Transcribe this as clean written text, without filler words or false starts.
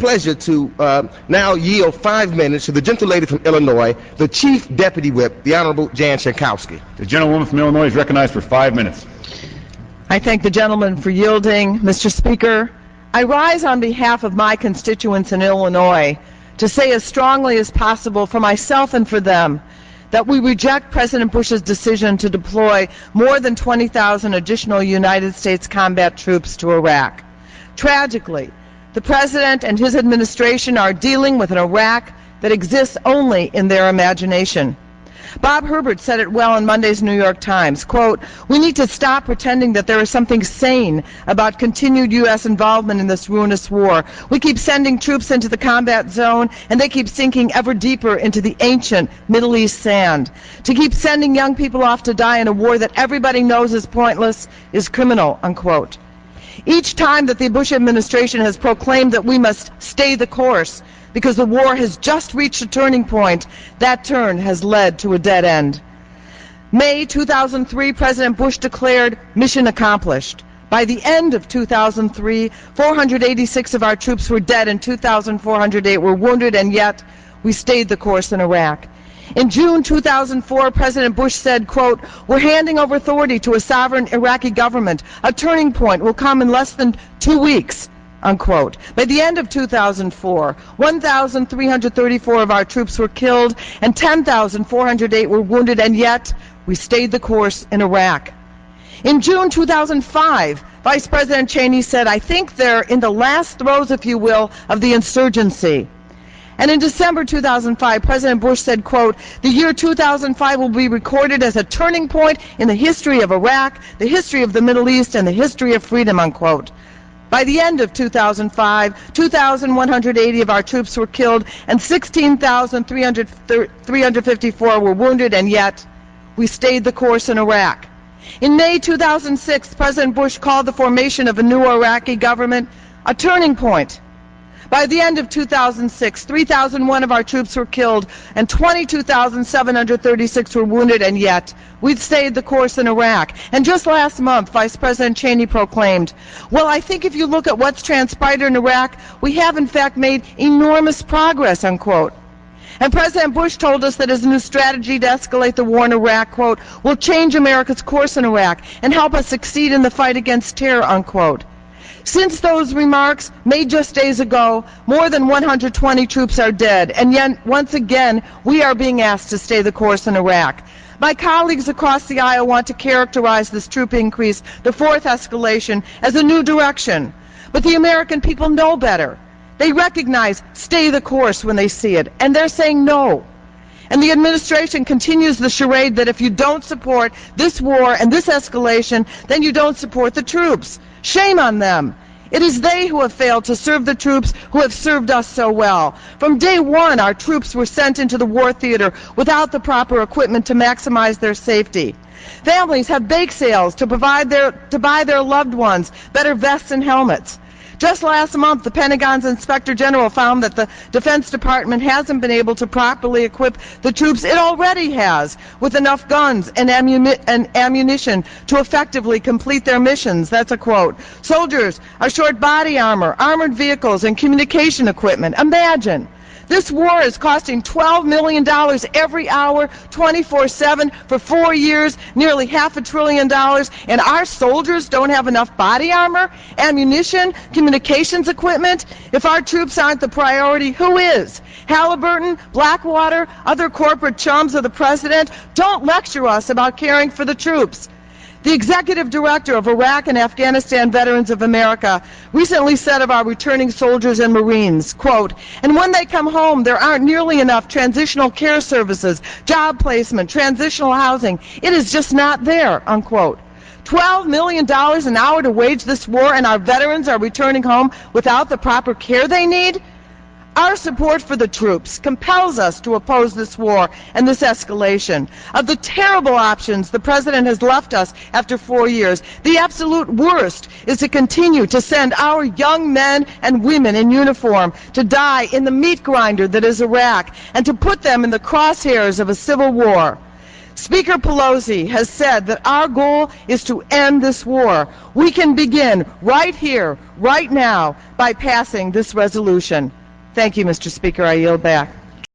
pleasure to now yield 5 minutes to the gentle lady from Illinois, the Chief Deputy Whip, the Honorable Jan Schenkowski. The gentlewoman from Illinois is recognized for 5 minutes. I thank the gentleman for yielding. Mr. Speaker, I rise on behalf of my constituents in Illinois to say as strongly as possible for myself and for them that we reject President Bush's decision to deploy more than 20,000 additional United States combat troops to Iraq. Tragically, the President and his administration are dealing with an Iraq that exists only in their imagination. Bob Herbert said it well in Monday's New York Times, quote, "We need to stop pretending that there is something sane about continued U.S. involvement in this ruinous war. We keep sending troops into the combat zone, and they keep sinking ever deeper into the ancient Middle East sand. To keep sending young people off to die in a war that everybody knows is pointless is criminal," unquote. Each time that the Bush administration has proclaimed that we must stay the course because the war has just reached a turning point, that turn has led to a dead end. May 2003, President Bush declared mission accomplished. By the end of 2003, 486 of our troops were dead and 2,408 were wounded, and yet we stayed the course in Iraq. In June 2004, President Bush said, quote, "We're handing over authority to a sovereign Iraqi government. A turning point will come in less than 2 weeks." Unquote. By the end of 2004, 1,334 of our troops were killed and 10,408 were wounded, and yet we stayed the course in Iraq. In June 2005, Vice President Cheney said, "I think they're in the last throes, if you will, of the insurgency." And in December 2005, President Bush said, quote, "The year 2005 will be recorded as a turning point in the history of Iraq, the history of the Middle East, and the history of freedom," unquote. By the end of 2005, 2,180 of our troops were killed and 16,354 were wounded, and yet we stayed the course in Iraq. In May 2006, President Bush called the formation of a new Iraqi government a turning point. By the end of 2006, 3,001 of our troops were killed and 22,736 were wounded, and yet we'd stayed the course in Iraq. And just last month, Vice President Cheney proclaimed, "Well, I think if you look at what's transpired in Iraq, we have in fact made enormous progress," unquote. And President Bush told us that his new strategy to escalate the war in Iraq, quote, "will change America's course in Iraq and help us succeed in the fight against terror," unquote. Since those remarks made just days ago, more than 120 troops are dead, and yet once again we are being asked to stay the course in Iraq. My colleagues across the aisle want to characterize this troop increase, the fourth escalation, as a new direction. But the American people know better. They recognize stay the course when they see it, and they're saying no. And the administration continues the charade that if you don't support this war and this escalation, then you don't support the troops. Shame on them. It is they who have failed to serve the troops who have served us so well. From day one, our troops were sent into the war theater without the proper equipment to maximize their safety. Families have bake sales to buy their loved ones better vests and helmets. Just last month, the Pentagon's Inspector General found that the Defense Department hasn't been able to properly equip the troops it already has with enough guns and ammunition to effectively complete their missions. That's a quote. Soldiers are short body armor, armored vehicles, and communication equipment. Imagine. This war is costing $12 million every hour, 24/7, for 4 years, nearly $500 billion, and our soldiers don't have enough body armor, ammunition, communications equipment? If our troops aren't the priority, who is? Halliburton, Blackwater, other corporate chums of the president? Don't lecture us about caring for the troops. The executive director of Iraq and Afghanistan Veterans of America recently said of our returning soldiers and Marines, quote, "And when they come home, there aren't nearly enough transitional care services, job placement, transitional housing. It is just not there," unquote. $12 million an hour to wage this war, and our veterans are returning home without the proper care they need? Our support for the troops compels us to oppose this war and this escalation. Of the terrible options the President has left us after 4 years, the absolute worst is to continue to send our young men and women in uniform to die in the meat grinder that is Iraq, and to put them in the crosshairs of a civil war. Speaker Pelosi has said that our goal is to end this war. We can begin right here, right now, by passing this resolution. Thank you, Mr. Speaker. I yield back.